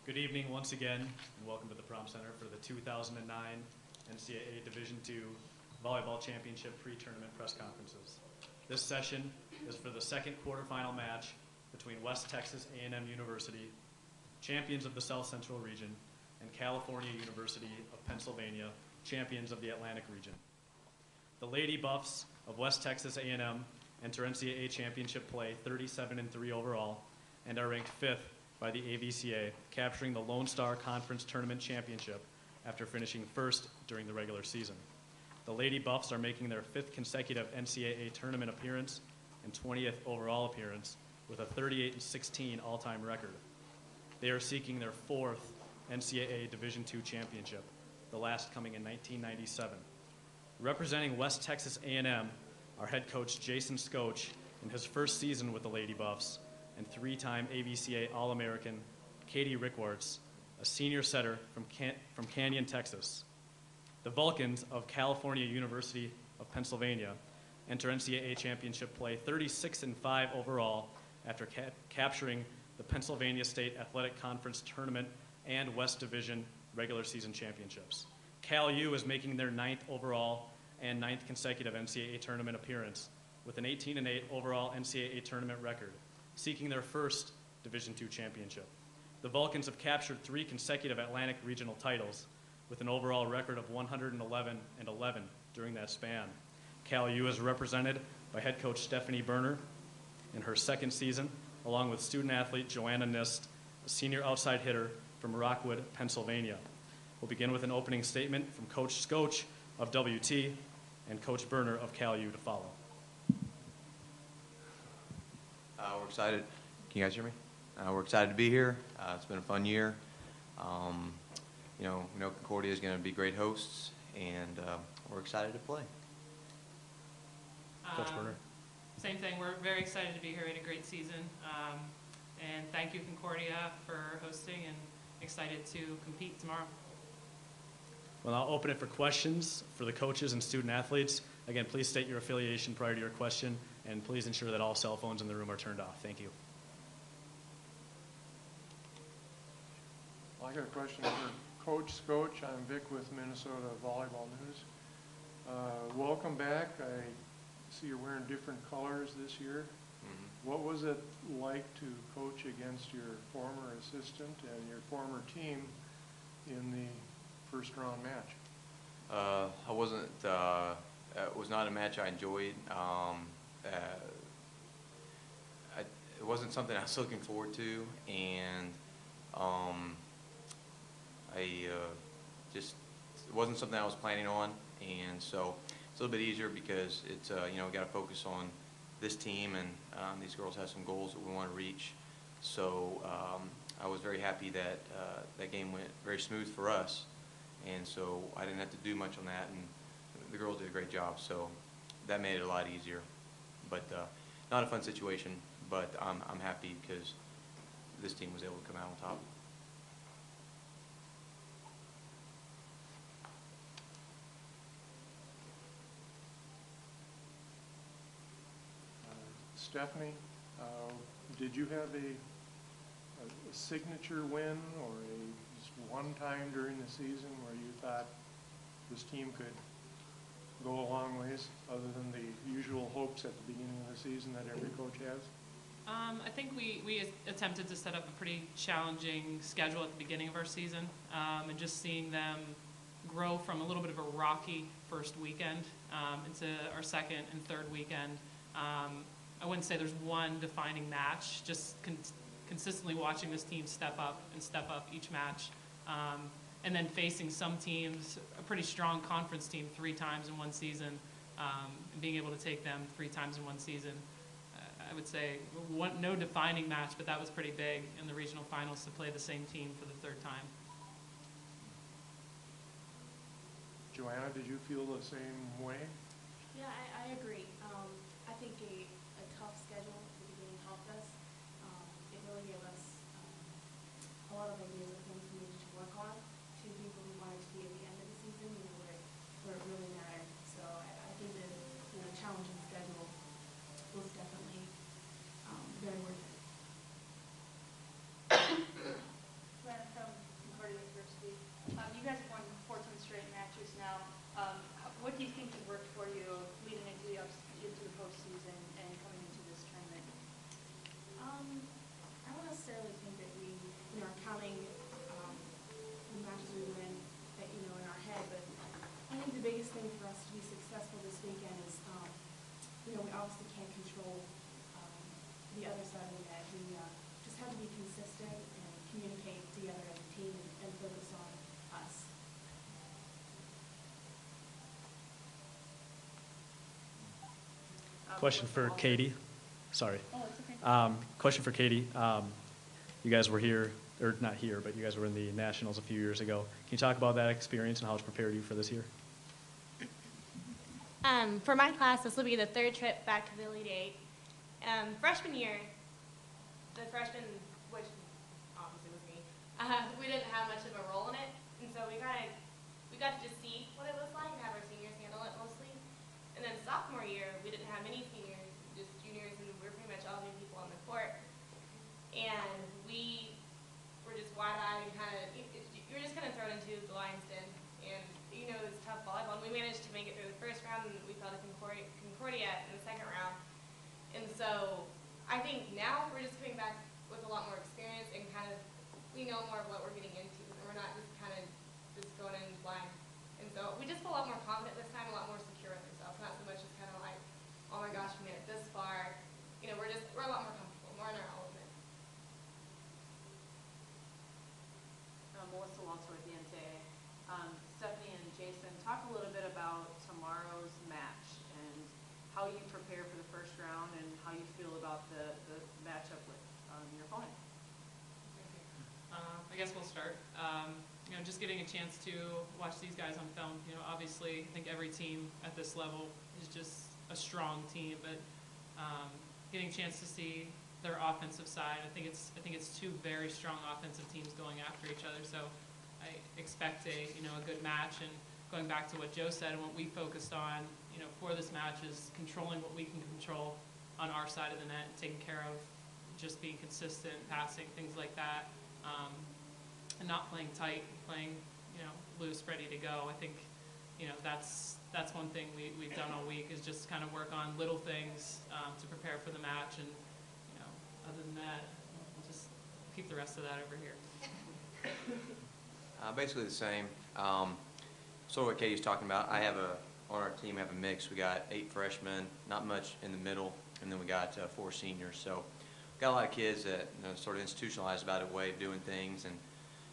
Good evening once again, and welcome to the Prom Center for the 2009 NCAA Division II Volleyball Championship pre-tournament press conferences. This session is for the second quarterfinal match between West Texas A&M University, champions of the South Central region, and California University of Pennsylvania, champions of the Atlantic region. The Lady Buffs of West Texas A&M enter NCAA championship play 37-3 overall and are ranked 5th by the AVCA, capturing the Lone Star Conference Tournament Championship after finishing 1st during the regular season. The Lady Buffs are making their 5th consecutive NCAA tournament appearance and 20th overall appearance with a 38-16 all-time record. They are seeking their 4th NCAA Division II championship, the last coming in 1997. Representing West Texas A&M are head coach Jason Scotch in his first season with the Lady Buffs, and 3-time AVCA All-American Katie Rickwarts, a senior setter from Canyon, Texas. The Vulcans of California University of Pennsylvania enter NCAA championship play 36-5 overall after capturing the Pennsylvania State Athletic Conference Tournament and West Division regular season championships. Cal U is making their 9th overall and 9th consecutive NCAA tournament appearance with an 18-8 overall NCAA tournament record, seeking their 1st Division II championship. The Vulcans have captured 3 consecutive Atlantic regional titles with an overall record of 111-11 during that span. Cal U is represented by head coach Stephanie Berner in her 2nd season, along with student athlete Joanna Nist, a senior outside hitter from Rockwood, Pennsylvania. We'll begin with an opening statement from Coach Scotch of WT and Coach Berner of Cal U to follow. We're excited. Can you guys hear me? We're excited to be here. It's been a fun year. We know Concordia is going to be great hosts, and we're excited to play. Coach Berner. Same thing. We're very excited to be here. We had a great season. And thank you, Concordia, for hosting, and excited to compete tomorrow. Well, I'll open it for questions for the coaches and student athletes. Again, please state your affiliation prior to your question, and please ensure that all cell phones in the room are turned off. Thank you. Well, I got a question for Coach Scotch. I'm Vic with Minnesota Volleyball News. Welcome back. I see you're wearing different colors this year. Mm-hmm. What was it like to coach against your former assistant and your former team in the first round match? It was not a match I enjoyed. It wasn't something I was looking forward to, and it wasn't something I was planning on, and so it's a little bit easier because it's we got to focus on this team, and these girls have some goals that we want to reach. So I was very happy that that game went very smooth for us, and so I didn't have to do much on that, and the girls did a great job, so that made it a lot easier. But not a fun situation, but I'm happy because this team was able to come out on top. Stephanie, did you have a signature win or just one time during the season where you thought this team could go a long ways, other than the usual hopes at the beginning of the season that every coach has? I think we attempted to set up a pretty challenging schedule at the beginning of our season, and just seeing them grow from a little bit of a rocky first weekend into our 2nd and 3rd weekend. I wouldn't say there's one defining match, just consistently watching this team step up each match. And then facing some teams, a pretty strong conference team 3 times in one season, and being able to take them 3 times in one season. I would say no defining match, but that was pretty big in the regional finals to play the same team for the 3rd time. Joanna, did you feel the same way? Yeah, I agree. I think a tough schedule at the beginning helped us. It really gave us a lot of ideas of things we needed to work on to be where we wanted to be at the end of the season, where it really mattered. So I think that challenging schedule was definitely very worth it. So consistent and communicate together as a team and focus on us. Question for Katie. Sorry. Oh, it's okay. Question for Katie. You guys were here, or not here, but you guys were in the Nationals a few years ago. Can you talk about that experience and how it's prepared you for this year? For my class, this will be the third trip back to the Elite Eight. Freshman year, the freshman, which obviously was me, we didn't have much of a role in it, and so we got to just see what it was like and have our seniors handle it mostly. And then sophomore year, we didn't have any seniors, just juniors, and we were pretty much all new people on the court. And we were just wide-eyed and kind of, you were just kind of thrown into the lion's den. And, you know, it was tough volleyball. And we managed to make it through the first round, and we fell to Concordia in the second round. And so I think now we're just coming back with a lot more experience and kind of, we know more of what we're getting into. And we're not just kind of just going in blind. And so we just feel a lot more confident this time, a lot more secure with ourselves. Not so much just kind of like, oh my gosh, we made it this far. You know, we're a lot more comfortable, more in our element. Melissa Walter with the NCAA. Stephanie and Jason, talk a little bit about tomorrow's match and how you prepare for the first round and how you feel about the matchup with your opponent. I guess we'll start. You know, just getting a chance to watch these guys on film. You know, obviously, I think every team at this level is just a strong team, but getting a chance to see their offensive side, I think it's two very strong offensive teams going after each other. So I expect a good match. And going back to what Joe said and what we focused on, you know, for this match is controlling what we can control on our side of the net, and taking care of just being consistent, passing, things like that. And not playing tight, playing, you know, loose, ready to go. I think, you know, that's one thing we've done all week is just kind of work on little things to prepare for the match. And, you know, other than that, we'll just keep the rest of that over here. Basically the same. Sort of what Katie's talking about. On our team, I have a mix. We got 8 freshmen, not much in the middle, and then we got 4 seniors. So we got a lot of kids that, you know, sort of institutionalized about a way of doing things, and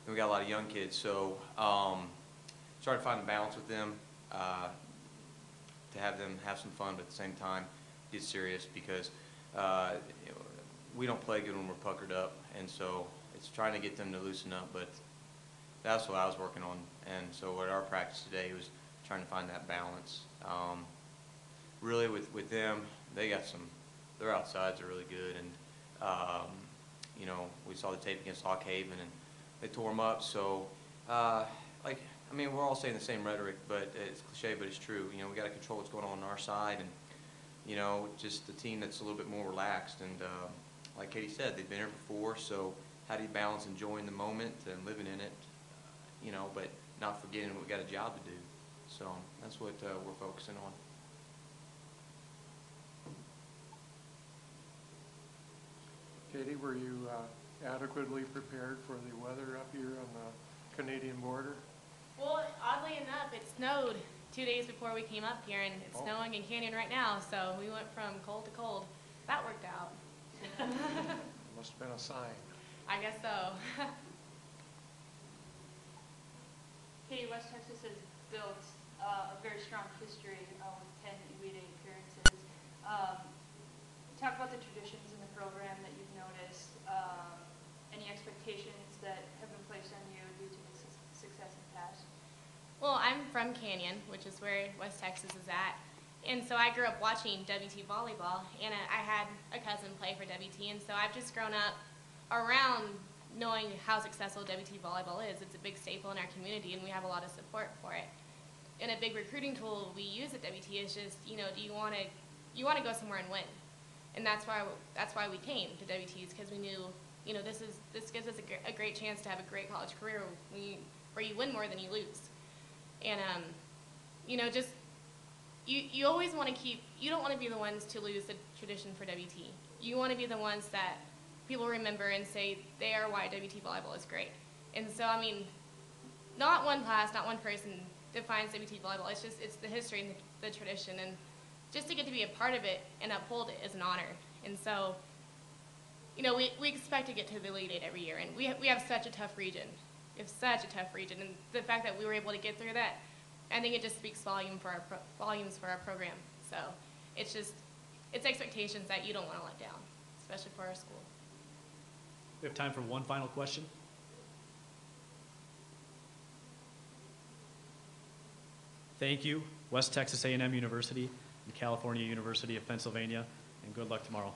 we got a lot of young kids. So try to find a balance with them, to have them have some fun, but at the same time get serious, because you know, we don't play good when we're puckered up, and so it's trying to get them to loosen up. But that's what I was working on, and so at our practice today was trying to find that balance. Really with them, their outsides are really good, and you know, we saw the tape against Hawkhaven and they tore them up. So we're all saying the same rhetoric, but it's cliche, but it's true. You know, we got to control what's going on our side, and you know, just the team that's a little bit more relaxed. And like Katie said, they've been here before, so how do you balance enjoying the moment and living in it, you know, but not forgetting we got a job to do. So that's what we're focusing on. Katie, were you adequately prepared for the weather up here on the Canadian border? Well, oddly enough, it snowed 2 days before we came up here, and it's snowing in Canyon right now, so we went from cold to cold. That worked out. Must have been a sign. I guess so. Katie, West Texas has built a very strong history with 10 Elite Eight appearances. Talk about the traditions in the program that you've noticed, any expectations that have been placed on you due to the success in the past. Well, I'm from Canyon, which is where West Texas is at. And so I grew up watching WT volleyball, and I had a cousin play for WT, and so I've just grown up around knowing how successful WT volleyball is. It's a big staple in our community, and we have a lot of support for it. And a big recruiting tool we use at WT is just, you know, do you want to go somewhere and win? And that's why we came to WTs, because we knew, you know, this gives us a great chance to have a great college career where you win more than you lose. And you know, just you always want to you don't want to be the ones to lose the tradition for WT. You want to be the ones that people remember and say they are why WT volleyball is great. And so, I mean, not one class, not one person defines WT volleyball. It's the history and the tradition, and just to get to be a part of it and uphold it is an honor. And so we expect to get to the Elite Eight every year, and we have such a tough region. We have such a tough region, and the fact that we were able to get through that, I think it just speaks volumes for our program. So it's expectations that you don't want to let down, especially for our school. We have time for one final question. Thank you, West Texas A&M University and California University of Pennsylvania, and good luck tomorrow.